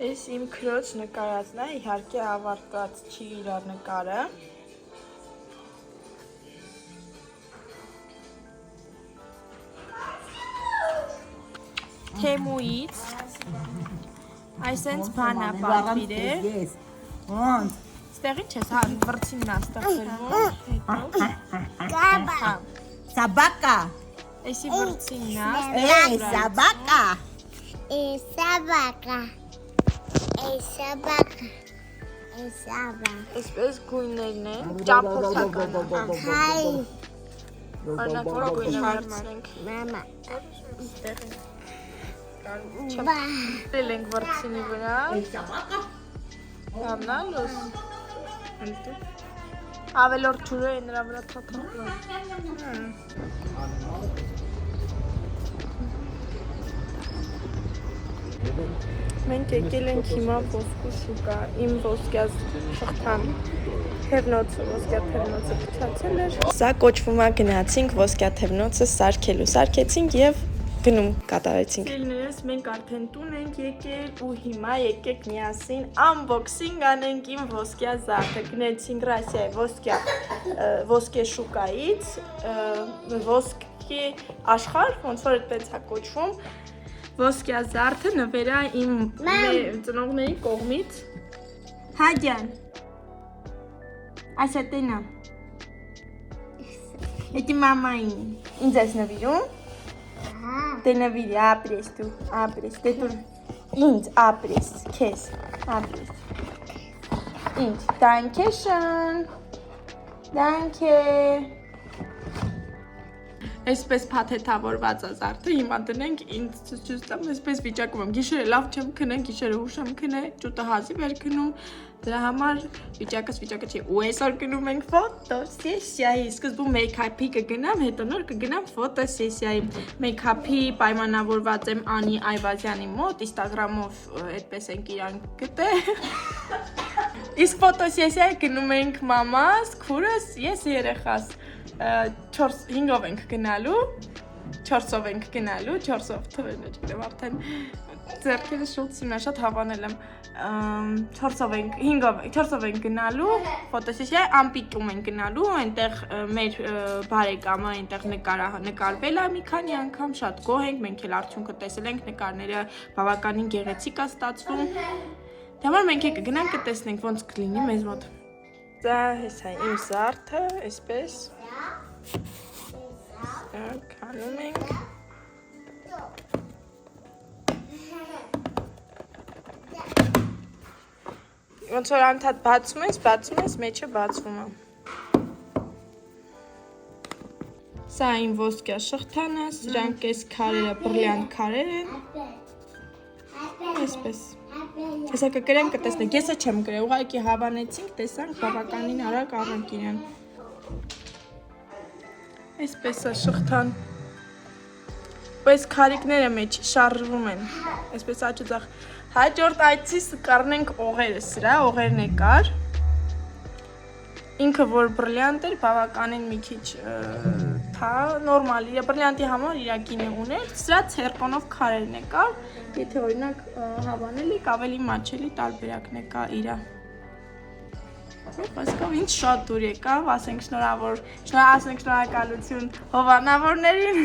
Ես իմ քրոջ նկարածն է, իհարկե ավարտված չի իր նկարը։ Թեմուից այսենց բան է պատվիրել։ Ստեղի չես, վրցինն է ստեղծելու, հետո։ Սաբակա։ Էսի վրցինն է, Սաբակա։ Sabaka. Sabaka. Այսպես գույներն են, ճափորդական է։ Hi. Օրինակ, որ գույնը վրցնենք։ Mama. Չապրել ենք վրցինի վրա։ Լավն է, լուս։ Ավելորդ ջուրը է նրա վրա թաթան։ Մենք եկել ենք հիմա ոսկու շուկա, իմ ոսկյա շղթան թևնոցը, ոսկյա թևնոցը փչացել էր։ Սա կոչվում է գնացինք ոսկյա թևնոցը սարքելու, սարքեցինք եւ գնում կատարեցինք։ Սիրելիներս, մենք արդեն տուն ենք եկել ու հիմա եկեք միասին unboxing անենք իմ ոսկյա զարդը։ Գնացինք Ռասիայի ոսկե շուկայից, ոսկե աշխարհ, ոնց որ այդպես է կոչվում։ Ոսկյա զարդը նվերա իմ ծնողների կողմից։ Հաջան։ Այսա տենա։ Էդի մամային։ Ինձ ես նվիրում։ Դե նվիրի, ապրես դու, ապրես, դե դու ինձ ապրես, քեզ, ապրես։ Ինձ, դանքեշն, դանքե։ Այսպես փաթեթավորված է զարդը, հիմա դնենք ինձ ցույցտամ, այսպես վիճակում եմ, գիշերը լավ չեմ քնել, գիշերը ուշ եմ քնել, ճուտը հազիվ էր քնում, դրա համար վիճակը չի, ու այսօր գնում ենք ֆոտոսեսիայի, սկզբում մեյքափի կգնամ, հետո նոր կգնամ ֆոտոսեսիայի, մեյքափի պայմանավորված եմ Անի Այվազյանի մոտ, Instagram-ով այդպես ենք իրան գտել, իսկ ֆոտոսեսիայի գնում ենք մամաս, քուրս, ես երեխաս, 5-ով ենք գնալու, 4-ով ենք գնալու, 4-ով թվերն է չգիտեմ, արդեն ձեռքերը շուտ սիմնա շատ հավանել եմ, 4-ով ենք գնալու, ֆոտոսեսիա ամպիկում ենք գնալու, այնտեղ մեր բարեկամը այնտեղ նկարվել է մի քանի անգամ, շատ գոհ ենք, մենք էլ արդյունքը տեսել ենք, նկարները բավականին գեղեցիկ է ստացվում, դե համար մենք եկը գնանք կտեսնենք ոնց կլինի մեզ մոտ։ Դա հեսա իմ զարդը, այսպես կանում ենք ոնց որ անդադ բացում ես, մեջը բացվում է սա իմ ոսկյա շղթան է, սրանք ես քարերը, բրլյանտ քարեր են այսպես Հեսա կգրեմ կտեսնենք, եսը չեմ գրել, ուղղակի հավանեցինք, տեսանք բավականին արագ առանք իրան Այսպես է շղթան Այս քարիկները մեջ շարժվում են Այսպես աճուձախ Հաջորդ այցիս կառնենք օղերը սրա, օղերն է կար Ինքը որ բրլյանտ էր, բավականին մի քիչ նորմալ, բրլյանտի համար իրա գինը ուներ Սրա ցերկոնով քարերն է կար Եթե օրինակ հավանելիք, ավելի մաչելի տարբերակն է կա իրա Այսքով ինձ շատ դուր եկավ, ասենք շնորհակալություն հովանավորներին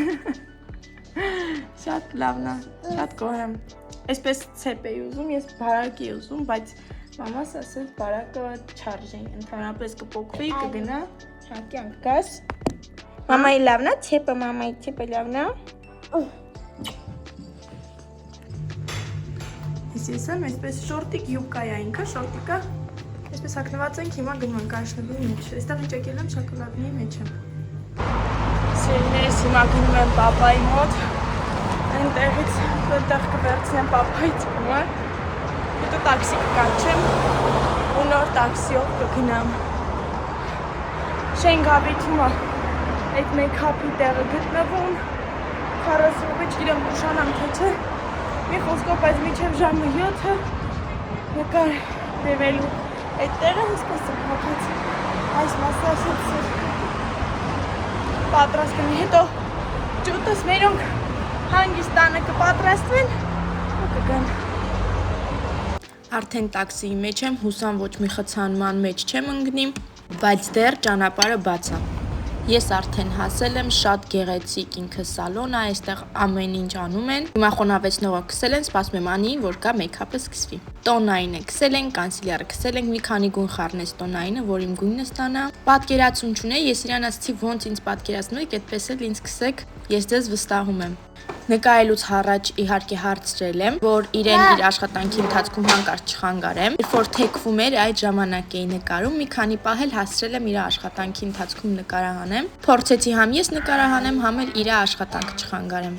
Շատ լավն է, շատ գոհ եմ Այսպես ցեպ էի ուզում, ես բարակ էի ուզում, բայց մամաս ասեց բարակը չարժի Ընդհանրապես կպոկվի, կգնա, հակյանք գաս Մամայի լավն է, ցեպը մամայի ցեպը լավն է Ես եմ, այսպես շորտիկ յուբկա է ինքը, շորտիկը Այսպես հակնված ենք, հիմա գնում ենք աշնվի մեջ Այստեղ ինչ եկել եմ շոկոլադների մեջ եմ Սիրելիներս հիմա գնում եմ պապայի մոտ Այնտեղից որտեղ կվերցնեմ պապայի ծկումը Հետո տաքսի կկանչեմ ու նոր տաքսիով կգնամ Շենգավիթում այդ մեյքափի տեղը գտնվում 40 րոպե չգիտեմ ուշանամ թե չէ Մի խոսքով բայց մինչև ժամը 7-ը նկար բերվելու այդ տեղը հսկոս եմ հակեց այս մասը ասեցիր պատրաստ կնի հետո ջուտս մերոնք հանգիստ տանը կպատրաստվեն ու կգան Արդեն տաքսիի մեջ եմ, հուսամ ոչ մի խցանման մեջ չեմ ընկնի, բայց դեռ ճանապարհը բաց է։ Ես արդեն հասել եմ, շատ գեղեցիկ ինքը սալոն է, այստեղ ամեն ինչ անում են։ Հիմա խոնավեցնողը քսել են, սպասում եմ Անիին, որ գա մեյքափը սկսվի։ Տոնայինը քսել են, կանսիլյարը քսել են, մի քանի գույն խառնեց տոնայինը, որ իմ գույնը ստանա։ Պատկերացում չունեի, ես իրան ասացի ոնց ինձ պատկերացնում եք, այդպես էլ ինձ քսեք, ես ձեզ վստահում եմ։ Նկարելուց առաջ իհարկե հարցրել եմ, որ իրեն իր աշխատանքի ընթացքում հանկարծ չխանգարեմ։ Երբ որ թեքվում էր, այդ ժամանակ էի նկարում, մի քանի պահ էլ հասցրել եմ իր աշխատանքի ընթացքում նկարահանեմ։ Փորձեցի համ ես նկարահանեմ, համ էլ իր աշխատանքը չխանգարեմ։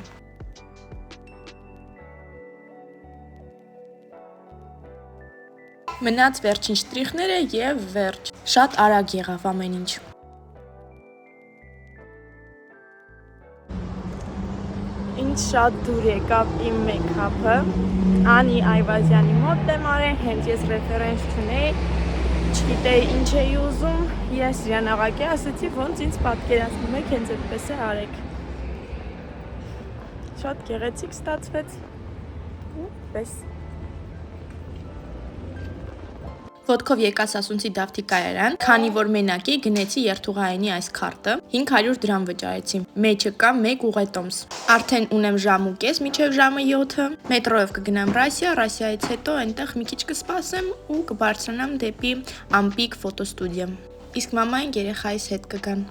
Մնաց վերջին շտրիխները եւ վերջ։ Շատ արագ եղավ ամեն ինչ։ Ինձ շատ դուր եկավ իմ մեյքափը, Անի Այվազյանի մոտ եմ արել, հենց ես ռեֆերենս չունեի, չգիտեի ինչ էի ուզում, ես իրան աղակի ասեցի, ոնց ինձ պատկերացնում եք, հենց այդպես է արեք։ Շատ գեղեցիկ ստացվեց, պես։ Ոտքով եկա Սասունցի Դավթի կայարան, քանի որ մենակ էի, գնեցի երթուղայինի այս քարտը, 500 դրամ վճարեցի, մեջը կա 1 ուղետոմս, արդեն ունեմ ժամ ու կես մինչև ժամը 7-ը, մետրոյով կգնամ Ռասիայից հետո այնտեղ մի քիչ կսպասեմ ու կբարձրանամ դեպի Ամպիկ ֆոտոստուդիա, իսկ մամային երեխայիս հետ կգան։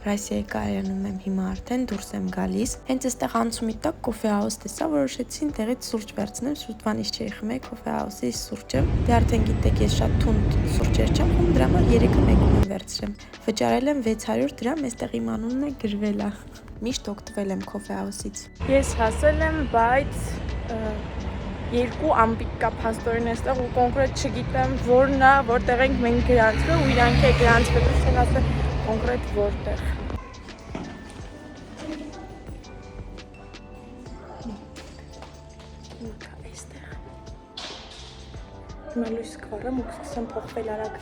Ռասիայի կայարանում եմ հիմա արդեն դուրս եմ գալիս, հենց այստեղ անցումի տակ կոֆե հաուս տեսա, որոշեցի տեղից սուրճ վերցնեմ, սուրճվանից չէի խմել կոֆե հաուսի սուրճը, դե արդեն գիտեք ես շատ թունդ սուրճեր չեմ խմում, դրա համար 3-ը մեկում եմ վերցրել, վճարել եմ 600 դրամ, այստեղ իմ անունն է գրվել է, միշտ օգտվել եմ կոֆե հաուսից։ Ես հասել եմ, բայց երկու ամպիկ կա փաստորեն այստեղ ու կոնկրետ չգիտեմ որն է, որտեղ ենք մենք գրանցվել ու իրանք է գրանցվել, չեն ասել կոնկրետ որտեղ։ Մեկա այստեղ։ Հիմա լույս կվառեմ ու կսկսեմ փոխվել արագ։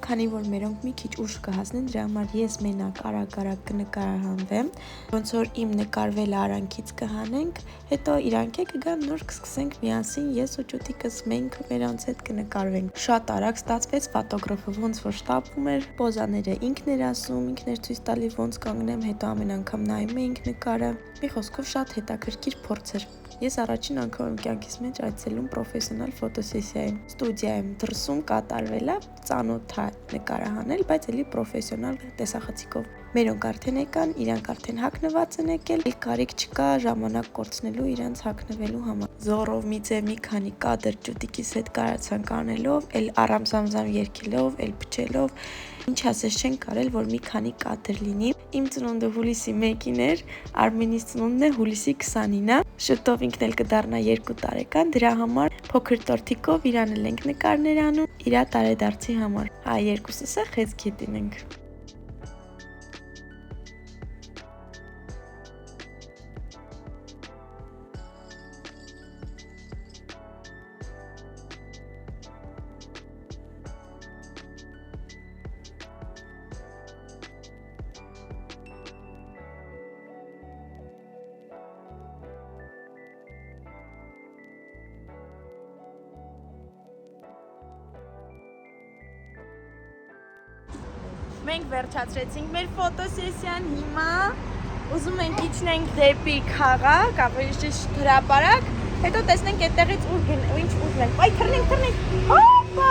Քանի որ մերոնք մի քիչ ուշ կհասնեն, դրա համար ես մենակ արագ կնկարահանվեմ, ոնց որ իմ նկարվելը արանքից կհանենք, հետո իրանք է կգան, նոր կսկսենք միասին, ես ու ճուտիկս մենք մերանց հետ կնկարվենք։ Շատ արագ ստացվեց, ֆոտոգրաֆը ոնց որ շտապում էր, պոզաները ինքն էր ասում, ինքն էր ցույց տալի ոնց կանգնեմ, հետո ամեն անգամ նայում էինք նկարը։ Մի խոսքով շատ հետաքրքիր փորձ էր։ Ես առաջին անգամ եմ կյանքիս մեջ այցելում պրոֆեսիոնալ ֆոտոսեսիայի։ Ստուդիայում դրսում կատարվել է, ծանոթ է նկարահանել, բայց էլի պրոֆեսիոնալ տեսախցիկով։ Մերոնք արդեն եկան, իրանք արդեն հագնված են եկել, կարիք չկա ժամանակ կորցնելու իրանց հագնվելու համար։ Զորով մի քանի կադր ճուտիկիս հետ կարացանք անելով, էլ առամզամզամ երգելով, էլ փչելով, ինչ ասես չեն կարել, որ մի քանի կադր լինի։ Իմ ծնունդը հուլիսի 1-ին էր, Արմենիս ծնունդն է հուլիսի 20-ին է։ Շուտով ինքն էլ կդառնա 2 տարեկան, դրա համար փոքր տորթիկով իրան էլ ենք նկարներ անում, իր տարեդարձի համար։ Հա, երկուսս է խեցքի դինենք։ Մենք վերջացրեցինք մեր ֆոտոսեսիան, հիմա ուզում ենք իջնենք դեպի քաղաք, ավելի ճիշտ հրապարակ, հետո տեսնենք այդտեղից ուր գնանք։ Այ թռնենք։ Հոպա։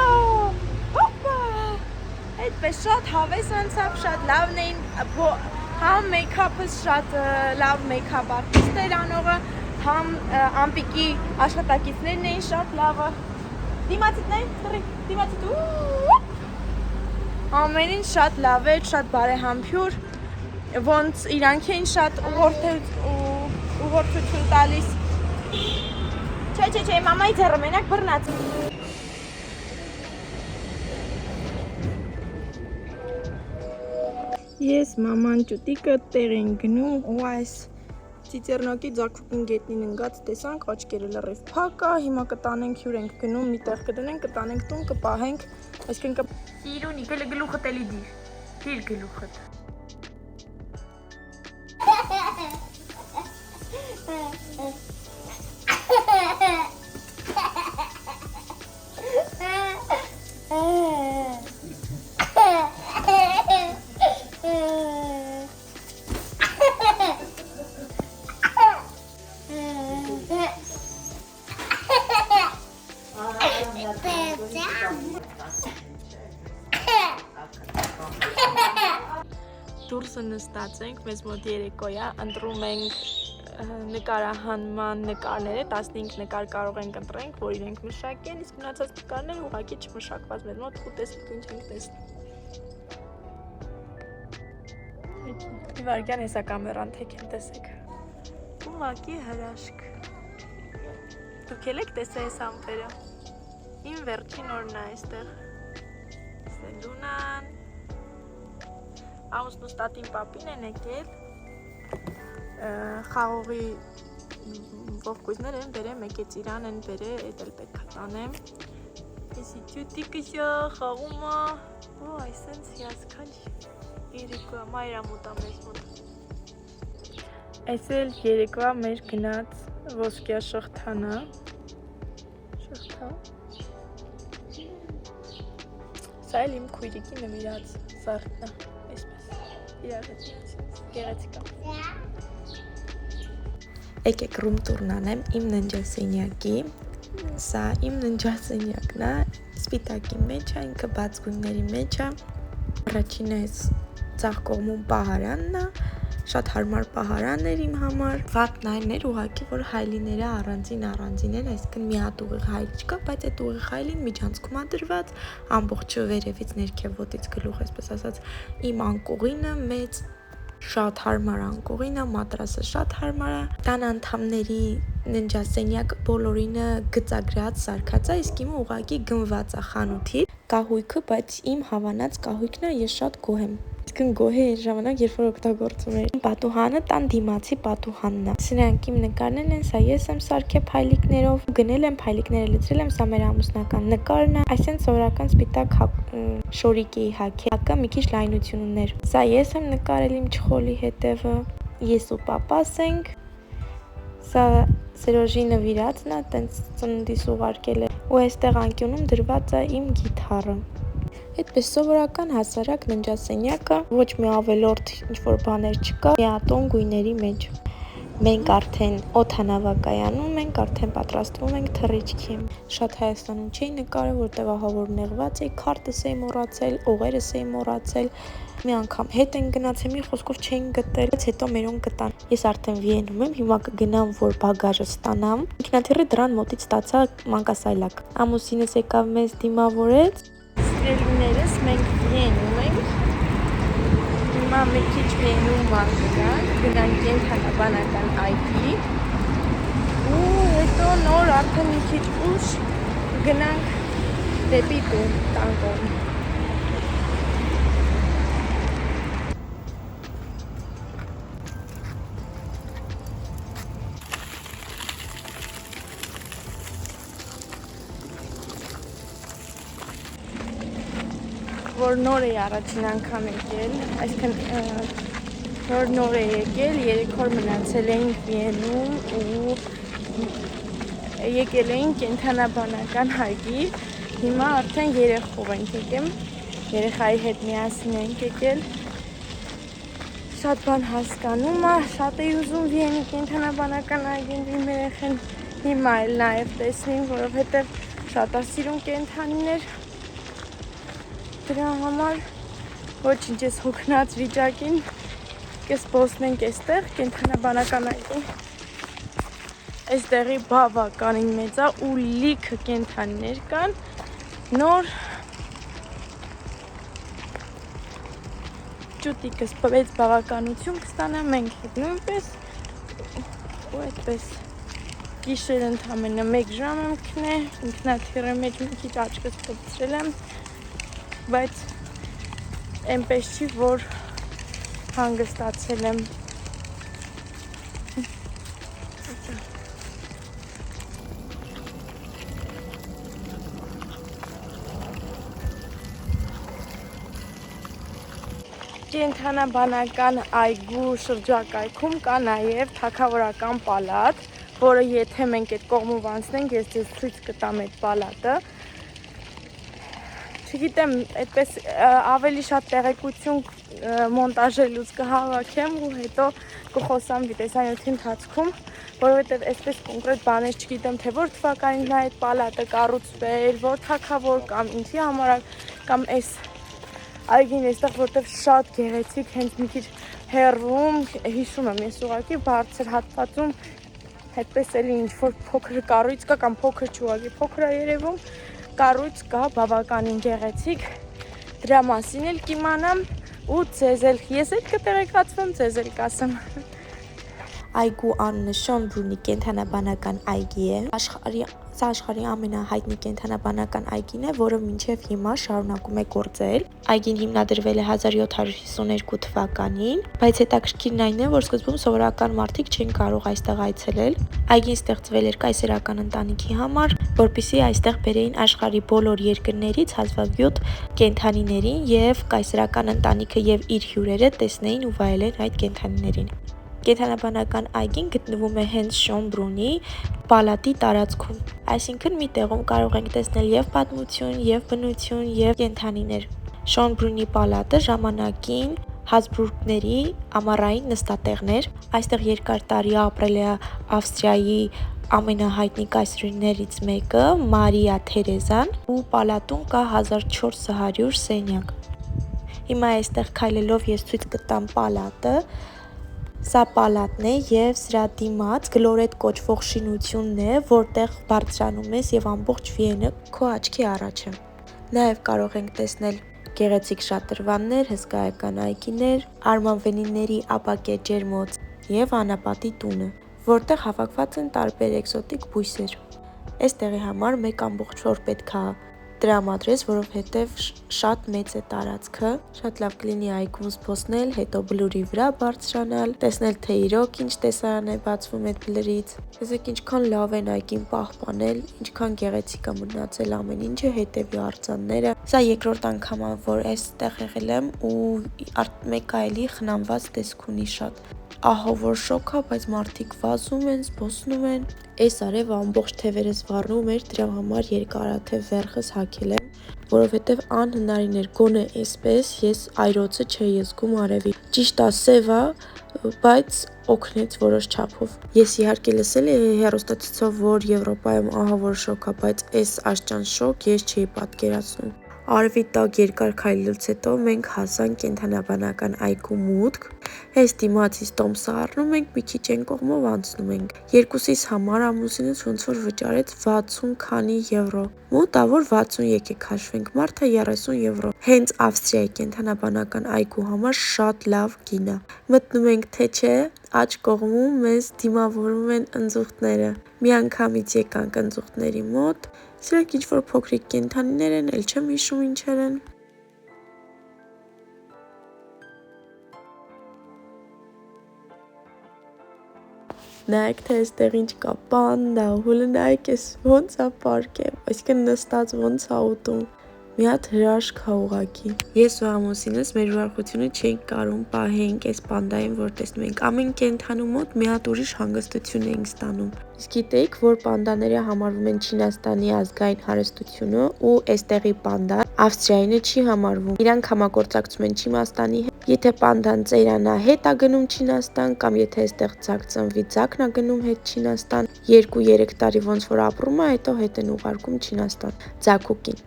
Այդպես շատ հավես անցավ, շատ լավն էին, համ մեյքափս շատ լավ մեյքափ արտիստ էր անողը, համ ամպիկի աշխատակիցներն էին շատ լավը։ Դիմացիտ ամեն ինչ շատ լավ էր, շատ բարեհամբույր, ոնց իրանք էին շատ ուղղորդություն տալիս։ Չէ, մամայի ձեռը մենակ բռնած։ Ես մաման ճուտիկը տեղ են գնում ու այս Ծիծեռնակի ձակուկին գետնին ընկած տեսանք, աչքերը լրիվ փակ է, հիմա կտանենք հյուր ենք գնում, մի տեղ կդնենք, կտանենք տուն, կպահենք, այսինքն Իրունի գլուխդ էլի դիր գլուխդ։ ամուսը նստած ենք, մեզ մոտ երեկոյա, ընտրում ենք նկարահանման նկարները, 15 նկար կարող ենք ընտրենք, որ իրենք մշակեն, իսկ մնացած նկարները ուղղակի չմշակված մեզ մոտ ու տեսեք ինչ ենք տեսնում։ Մի վարգյան հեսա կամերան թեք են տեսեք։ Ուղղակի հրաշք։ Դուք եք տեսա այս ամպերը։ Իմ վերջին օրն է այստեղ։ Սելունան։ Ամուսնու ստատին պապին են եկել։ Խաղողի ողկույզներ են բերել, մեկեց իրան են բերել, էդ էլ պետք է տանեմ։ Եսի ճուտիկը շա խաղումա։ Օ, այսենց հիասքանչ երեկոյա մայրամուտա մեզ մոտ։ Այս էլ երեկոյա մեր գնաց ոսկյա շղթանա։ Շղթա։ Սա էլ իմ քույրիկի նվիրած զարդն է, այսպես, իրար հետ գեղեցիկ է։ Եկեք ռում տուրն անեմ իմ ննջասենյակի, սա իմ ննջասենյակն է, սպիտակի մեջ է, ինքը բաց գույնների մեջ է, առաջինը այս ձախ կողմում պահարանն է, շատ հարմար պահարան էր իմ համար, վատն այն էր ուղղակի, որ հայլիները առանձին են, այսինքն մի հատ ուղիղ հայլ չկա, բայց այդ ուղիղ հայլին միջանցքում է դրված, ամբողջը վերևից ներքև ոտից գլուխ, այսպես ասած, իմ անկողինը մեծ շատ հարմար անկողինը, մատրասը շատ հարմար է, տան անդամների ննջասենյակ բոլորինը գծագրած սարքած է, իսկ իմը ուղղակի գնված է խանութի կահույքը, բայց իմ հավանած կահույքն է, ես շատ գոհ եմ։ Իսկն գոհ է այն ժամանակ, երբ որ օգտագործում էր։ Պատուհանը տան դիմացի պատուհանն է։ Սրանք իմ նկարներն են, սա ես եմ սարքել փայլիկներով, գնել եմ, փայլիկները լցրել եմ, սա մեր ամուսնական նկարն է, այսինքն սովորական սպիտակ շորիկ էի հագել, հակը մի քիչ լայնություն ուներ։ Սա ես եմ նկարել իմ չխոլի հետևը, ես ու պապաս ենք, սա Սերոժի նվիրածն է, տենց ծննդիս ուղարկել է, ու այստեղ անկյունում դրված է իմ գիթառը։ Այդպես սովորական հասարակ ննջասենյակը, ոչ մի ավելորդ ինչ-որ բաներ չկա, միատոն գույների մեջ։ Մենք արդեն օդանավակայանում ենք, արդեն պատրաստվում ենք թռիչքի։ Շատ Հայաստանում չէի նկարել, որտեղ ահա որ նեղված էի, քարտս էի մոռացել, օղերս էի մոռացել։ Մի անգամ հետ են գնացել, մի խոսքով չէին գտել, բայց հետո մերոն գտան։ Ես արդեն Վիենում եմ, հիմա կգնամ, որ բագաժը ստանամ։ Ինքնաթիռի դրան մոտից ստացա մանկասայլակ։ Ամուսինս եկավ մեզ դիմավորեց։ Սիրելիներս, մենք Վիենում ենք։ Հիմա մի քիչ Վիենում գնանք կենդանաբանական այգի։ Ու հետո նոր արդեն մի քիչ ուշ գնանք դեպի տուն տան կողմ։ Որ նոր է առաջին անգամ եկել, այսինքն որ նոր է եկել, 3 օր մնացել էինք Վիենում ու եկել էինք կենդանաբանական այգի, հիմա արդեն երեխով ենք եկել, երեխայի հետ միասին ենք եկել, շատ բան հասկանում է, շատ էի ուզում Վիենի կենդանաբանական այգին իմ երեխեն, հիմա էլ նաև տեսնեմ, որովհետև շատ է սիրում կենդանիներ, դրա համար ոչինչ ես հոգնած վիճակին կսպոսնենք այստեղ կենդանաբանական այգին այստեղի բավականին մեծ է ու լիքը կենդանիներ կան նոր ճուտիկս մեծ բավականություն կստանա մենք հետ նույնպես ու այդպես գիշեր ընդամենը 1 ժամ եմ քնել ինքնաթիռի մեջ մի քիչ աչքս փոփրել եմ բայց այնպես չի, որ հանգստացել եմ։ Կենդանաբանական այգու շրջակայքում կա նաև թագավորական պալատ, որը եթե մենք այդ կողմով անցնենք, ես ձեզ ցույց կտամ այդ պալատը։ Չգիտեմ, այդպես ավելի շատ տեղեկություն մոնտաժելուց կհավաքեմ ու հետո կխոսամ վիդեոսանյութի ընթացքում, որովհետև այսպես կոնկրետ բաներ չգիտեմ, թե որ թվականին է այդ պալատը կառուցվել, որ թագավոր կամ ինչի համար կամ այս այգին այստեղ որտեղ շատ գեղեցիկ, հենց մի քիչ հերվում, հիշում եմ ես ուղղակի բարձր հատվածում հետպես էլի ինչ-որ փոքր կառույց կա կամ փոքր չուղղակի փոքր է երևում, կառույց կա բավականին գեղեցիկ, դրա մասին էլ կիմանամ ու ձեզ էլ, ես էլ կտեղեկացվեմ, ձեզ էլ կասեմ։ Այգու անունը Շոնբրունի կենդանաբանական այգի է։ Սա աշխարհի ամենահայտնի կենդանաբանական այգին է, որը մինչև հիմա շարունակում է գործել։ Այգին հիմնադրվել է 1752 թվականին, բայց հետաքրքիրն այն է, որ սկզբում սովորական մարդիկ չեն կարող այստեղ այցելել։ Այգին ստեղծվել էր կայսերական ընտանիքի համար, որպեսզի այստեղ բերեին աշխարհի բոլոր երկրներից հազվագյուտ կենդանիներին եւ կայսերական ընտանիքը եւ իր հյուրերը տեսնեին ու վայելեն այդ կենդանիներին։ Կենդանաբանական այգին գտնվում է հենց Շոնբրունի պալատի տարածքում, այսինքն մի տեղում կարող ենք տեսնել եւ պատմություն, եւ բնություն, եւ կենդանիներ։ Շոնբրունի պալատը ժամանակին Հաբսբուրգների ամառային նստատեղն էր, այստեղ երկար տարի ապրել է Ավստրիայի ամենահայտնի կայսրուհիներից մեկը Մարիա Թերեզան ու պալատում կա 1400 սենյակ։ Հիմա այստեղ քայլելով ես ցույց կտամ պալատը։ Սա պալատն է եւ սրա դիմաց գլորետ կոչվող շինությունն է, որտեղ բարձրանում ես եւ ամբողջ Վիենը քո աչքի առաջ է։ Նաեւ կարող ենք տեսնել գեղեցիկ շատրվաններ, հսկայական այգիներ, արմանվենիների ապակե ջերմոց եւ անապատի տունը, որտեղ հավաքված են տարբեր էկզոտիկ բույսեր։ Այս տեղի համար մեկ ամբողջ օր պետք է տրամադրես, որովհետև շատ մեծ է տարածքը, շատ լավ կլինի այգում զբոսնել, հետո բլուրի վրա բարձրանալ, տեսնել թե իրոք ինչ տեսարան է բացվում այդ բլրից։ Տեսեք ինչքան լավ են այգին պահպանել, ինչքան գեղեցիկ է մնացել ամեն ինչը, հետևի արձանները։ Սա երկրորդ անգամ է, որ այստեղ եղել եմ ու մեկ այլի խնամված տեսք ունի շատ։ Ահա որ շոկ է, բայց մարդիկ վազում են, զբոսնում են։ Այս արևը ամբողջ թևերս վառնում էր, դրա համար երկարաթև վերխս հագել եմ, որովհետև անհնարին էր գոնե այսպես ես այրոցը չէի զգում արևի։ Ճիշտ է, սև է, բայց օգնեց որոշ չափով։ Ես իհարկե լսել եմ հեռուստացույցով, որ Եվրոպայում ահա որ շոկ է, բայց այս աշճան շոկ ես չէի պատկերացնում։ Արևի տակ երկար քայլելուց հետո մենք հասանք կենդանաբանական այգու մուտք։ Այս դիմացից տոմսը առնում ենք, մի քիչ այն կողմով անցնում ենք։ Երկուսիս համար ամուսինս ոնց որ վճարեց 60 քանի եվրո։ Մոտավոր 60 եկեք հաշվենք, մարդը 30 եվրո։ Հենց Ավստրիայի կենդանաբանական այգու համար շատ լավ գին է։ Մտնում ենք թե չէ, աջ կողմում մեզ դիմավորում են ընձուղտները։ Միանգամից եկանք ընձուղտների մոտ։ Սրանք ինչ-որ փոքրիկ կենդանիներ են, էլ չեմ հիշում ինչեր են։ Նայեք թե այստեղ ինչ կա, պանդա, հուլը նայեք ես ոնց է պարկեմ, այսինքն նստած ոնց է ուտում։ Մի հատ հրաշք է ուղղակի։ Ես ու ամուսինս մեր ուրախությունը չէինք կարում պահենք այս պանդային, որ տեսնում ենք։ Ամեն կենդանու մոտ մի հատ ուրիշ հանգստություն էինք ստանում։ Իսկ գիտեիք, որ պանդաները համարվում են Չինաստանի ազգային հարստությունը ու այստեղի պանդան Ավստրիայինը չի համարվում։ Իրանք համագործակցում են Չինաստանի հետ։ Եթե պանդան ծերանա հետ է գնում Չինաստան կամ եթե այստեղ ձակ ծնվի, ձակն է գնում հետ Չինաստան, 2-3 տարի ոնց որ ապրում է, հետո հետ են ուղարկում Չինաստան ձակուկին։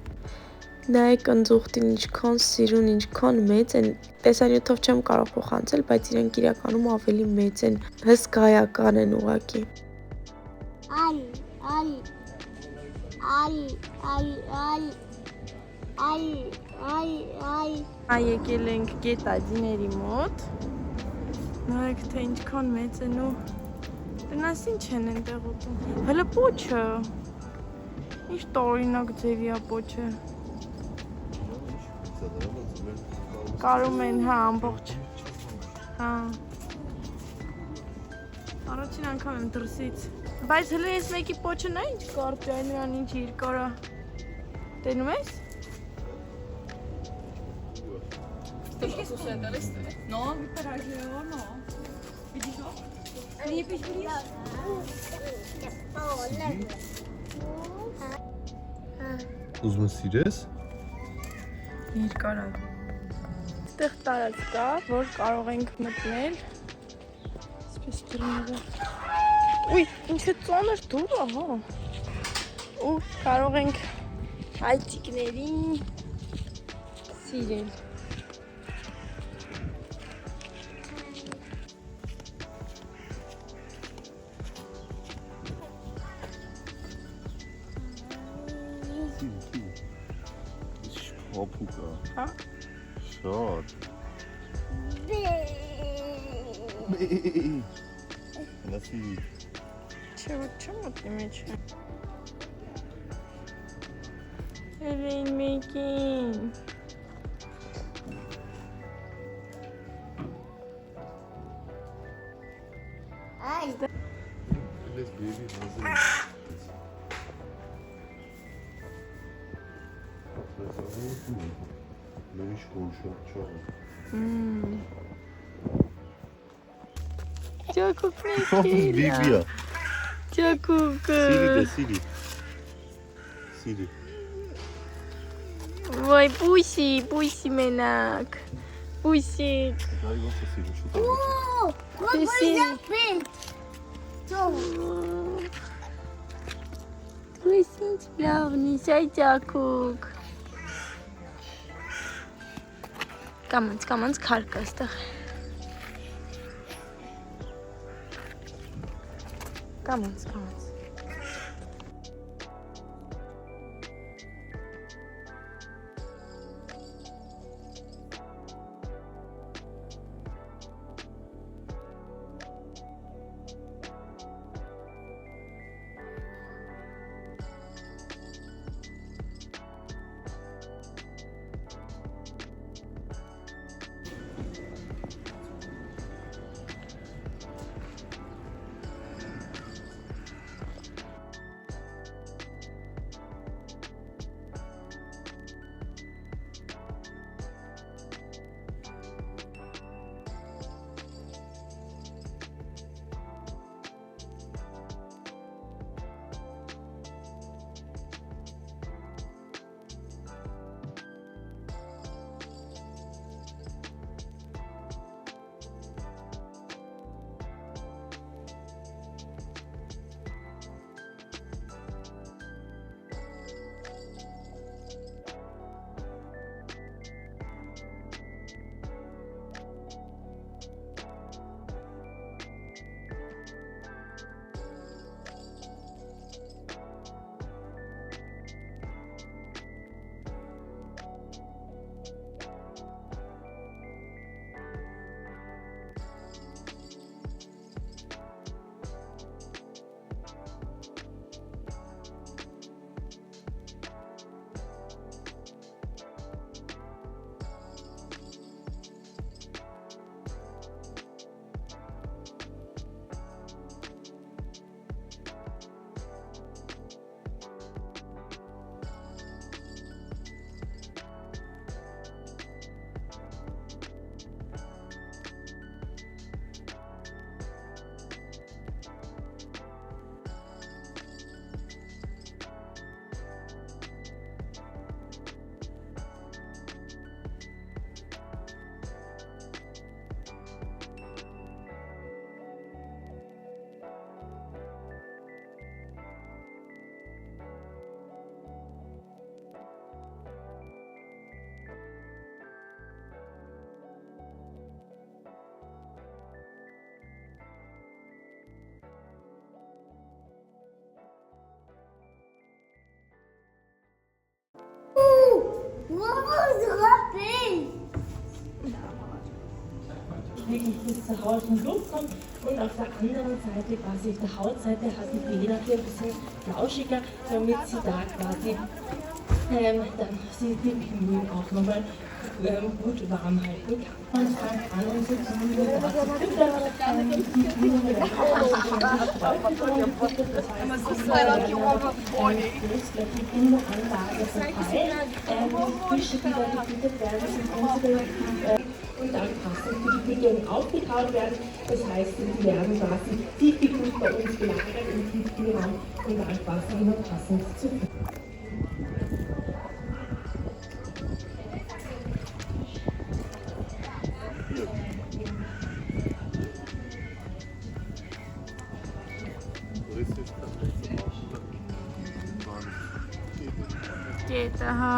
Նայեք ընձուղտին ինչքան սիրուն, ինչքան մեծ են, տեսանյութով չեմ կարող փոխանցել, բայց իրենք իրականում ավելի մեծ են, հսկայական են ուղղակի։ Եկել ենք գետաձիների մոտ, նայեք թե ինչքան մեծ են ու տնաս ինչ են այնտեղ ուտում։ Հələ պոչը, ինչ տարօրինակ ձևի է պոչը։ Կարում են, հա, ամբողջ, հա, առաջին անգամ եմ դրսից, բայց հլը ես մեկի պոչը նա ինչ կարպի այն նրան ինչ երկար է, տենում ես? Ուզում ես սիրես? Երկար է։ Այստեղ տարած կա, որ կարող ենք մտնել, այսպես դրները, ուй, ինչ է ծանր դուր, ահա, ու կարող ենք այծիկներին սիրել։ Հոփուկա։ Հա։ Շատ։ Լացի։ Չէ, ոչ չեմ ուտի մեջ։ Երին մեկին։ Ay, Let's baby hazır. Memiş konuşuyor çok. Ջակուկ Çok մեկին։ baby ya. Ջակուկ։ Siri. Siri. Vay Pusi մենակ։ Pusi։ Дай его Siri şu tarafa. oh, what was Pusi։ that big? So, Pusi լավնի, սայ ջակուկ։ Կամանց քար կա այստեղ։ Կամանց։ what was that big? Wirklich bis zur Haut und Blut kommt und auf der anderen Seite quasi auf der Hautseite hat die Feder hier ein bisschen flauschiger, damit sie da quasi dann sie die Pimmel auch nochmal gut warm halten kann. Man fängt an und so tun wir das die Pimmel die Pindelanlage verteilt, Fische, die da gefüttert werden, sind unsere und dann passend für die Fütterung aufgetaut werden. Das heißt, die werden quasi tief gekühlt bei uns gelagert im Tiefkühlraum und dann quasi immer passend zu füttern. Կետը, հա։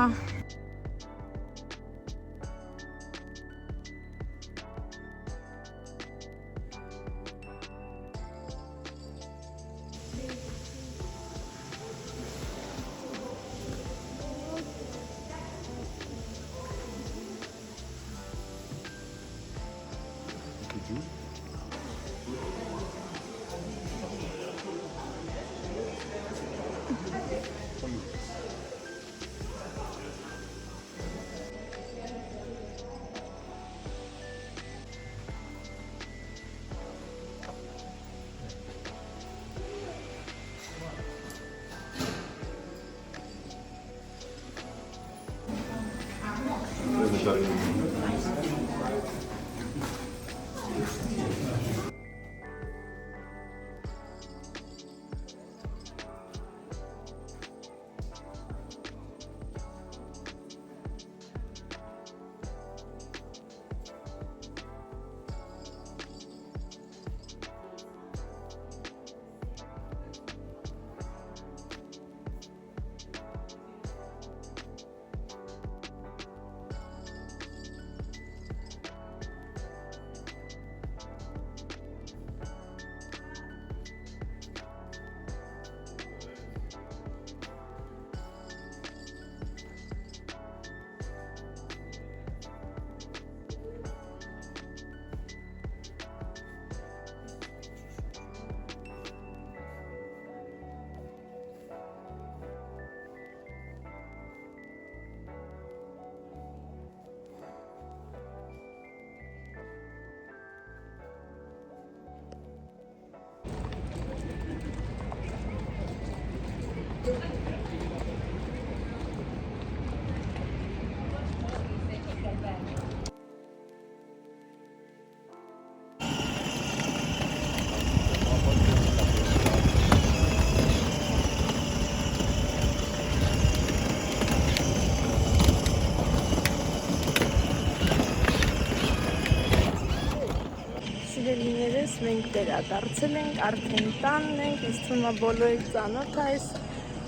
Սիրելիներս, մենք վերադարձել ենք, արդեն տանն ենք, ինձ թվում է բոլորի ծանոթ այս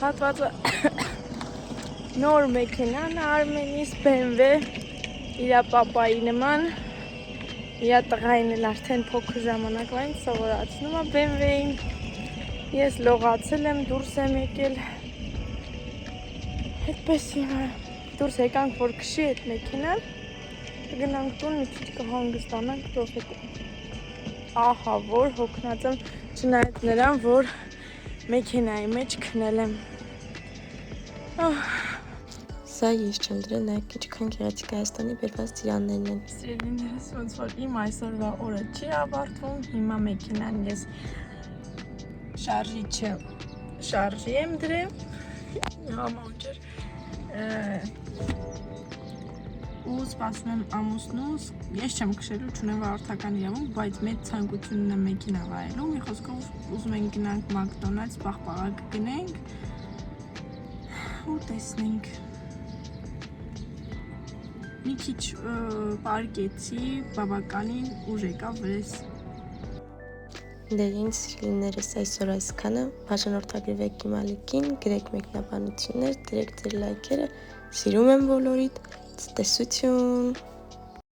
հատվածը։ Նոր մեքենան Արմենիս BMW, իր պապայի նման, իր տղային էլ արդեն փոքր ժամանակվային սովորացնում է BMW-ին։ Ես լողացել եմ, դուրս եմ եկել։ Հետպես հիմա դուրս եկանք, որ քշի այդ մեքենան, գնանք տուն, մի քիչ կհանգստանանք, որովհետեւ ահա որ հոգնած եմ, չնայած նրան, որ մեքենայի մեջ քնել եմ։ Սա ես չեմ դրել, նաև ինչքան գեղեցիկ Հայաստանի բերված ծիրաններն են։ Սիրելիներս, ոնց որ իմ այսօրվա օրը չի ավարտվում, հիմա մեքենան ես շարժիչը շարժի եմ դրել, համաուճեր, ու սպասում եմ ամուսնուս, ես չեմ քշելու, չունեմ վարորդական իրավունք, բայց մեծ ցանկությունն է մեքենա վարելու, մի խոսքով ուզում ենք գնանք Մակդոնալդս, պաղպաղակ գնենք ու տեսնենք։ Մի քիչ պարկեցի, բավականին ուժ եկավ վրես։ Դե ինձ սիրելիներս այսօր այսքանը, բաժանորդագրվեք իմ ալիքին, գրեք մեկնաբանություններ, դրեք ձեր լայքերը, սիրում եմ բոլորիդ, ցտեսություն։